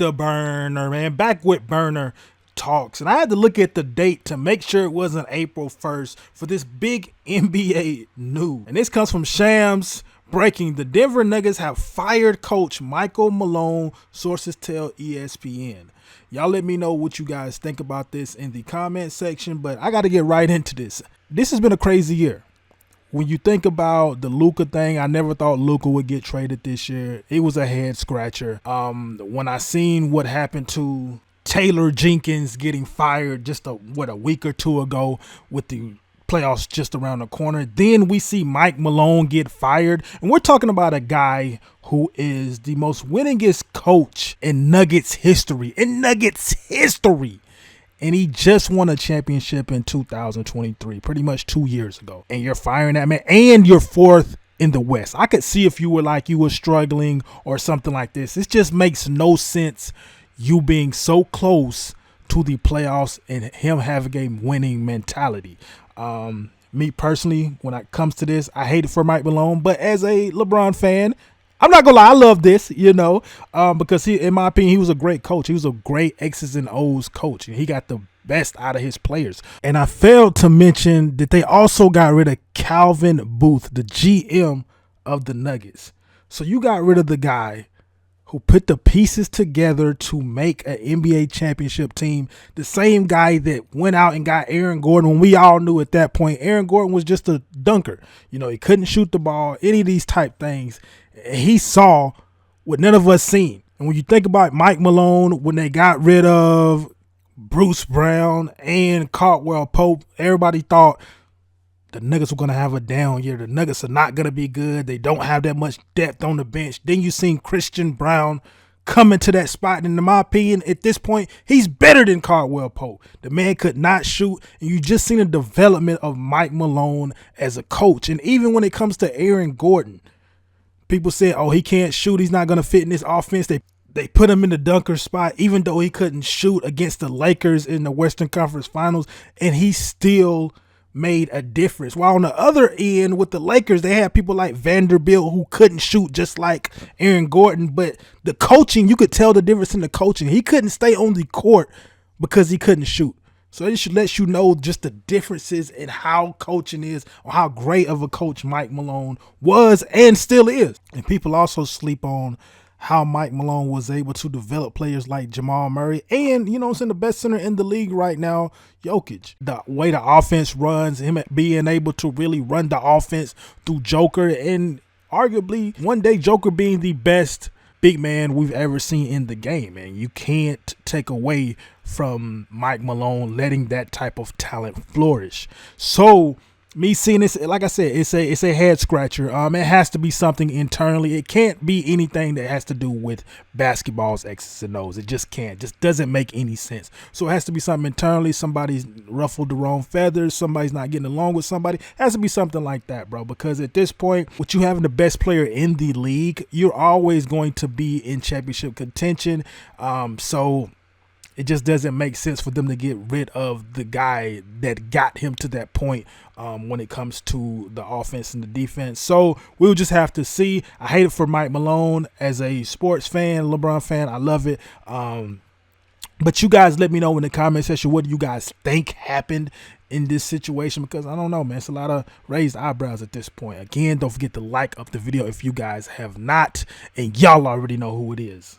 the burner, man. Back with burner talks. And I had to look at the date to make sure it wasn't April 1st for this big NBA news. And this comes from Shams breaking. The Denver Nuggets have fired coach Michael Malone, sources tell ESPN. Y'all let me know what you guys think about this in the comment section, but I got to get right into this. This has been a crazy year. When you think about the Luka thing, I never thought Luka would get traded this year. It was a head scratcher. When I seen what happened to Taylor Jenkins getting fired just a week or two ago with the playoffs just around the corner, then we see Mike Malone get fired, and we're talking about a guy who is the most winningest coach in Nuggets history. And he just won a championship in 2023, pretty much 2 years ago. And you're firing that man, and you're fourth in the West. I could see if you were struggling or something like this. It just makes no sense, you being so close to the playoffs and him having a winning mentality. Me personally, when it comes to this, I hate it for Mike Malone. But as a LeBron fan, I'm not gonna lie, I love this, because in my opinion, he was a great coach. He was a great X's and O's coach, and he got the best out of his players. And I failed to mention that they also got rid of Calvin Booth, the GM of the Nuggets. So you got rid of the guy who put the pieces together to make an NBA championship team, the same guy that went out and got Aaron Gordon when we all knew at that point Aaron Gordon was just a dunker. He couldn't shoot the ball, any of these type things. He saw what none of us seen. And when you think about Mike Malone, when they got rid of Bruce Brown and Caldwell Pope, everybody thought the Nuggets were going to have a down year. The Nuggets are not going to be good. They don't have that much depth on the bench. Then you seen Christian Brown come into that spot. And in my opinion, at this point, he's better than Caldwell Pope. The man could not shoot. And you just seen the development of Mike Malone as a coach. And even when it comes to Aaron Gordon, people said, oh, he can't shoot. He's not going to fit in this offense. They put him in the dunker spot, even though he couldn't shoot against the Lakers in the Western Conference Finals. And he still made a difference. While on the other end with the Lakers, they had people like Vanderbilt who couldn't shoot just like Aaron Gordon. But the coaching, you could tell the difference in the coaching. He couldn't stay on the court because he couldn't shoot. So it should let you know just the differences in how coaching is, or how great of a coach Mike Malone was and still is. And people also sleep on how Mike Malone was able to develop players like Jamal Murray and, the best center in the league right now, Jokic. The way the offense runs, him being able to really run the offense through Joker, and arguably one day Joker being the best big man we've ever seen in the game. And you can't take away from Mike Malone letting that type of talent flourish. So me seeing this, like I said, it's a head scratcher. It has to be something internally. It can't be anything that has to do with basketball's X's and O's. It just can't. Just doesn't make any sense. So it has to be something internally. Somebody's ruffled the wrong feathers. Somebody's not getting along with somebody. It has to be something like that, bro. Because at this point, with you having the best player in the league, you're always going to be in championship contention. So it just doesn't make sense for them to get rid of the guy that got him to that point when it comes to the offense and the defense. So we'll just have to see. I hate it for Mike Malone as a sports fan, LeBron fan. I love it. But you guys let me know in the comment section, what do you guys think happened in this situation? Because I don't know, man. It's a lot of raised eyebrows at this point. Again, don't forget to like up the video if you guys have not. And y'all already know who it is.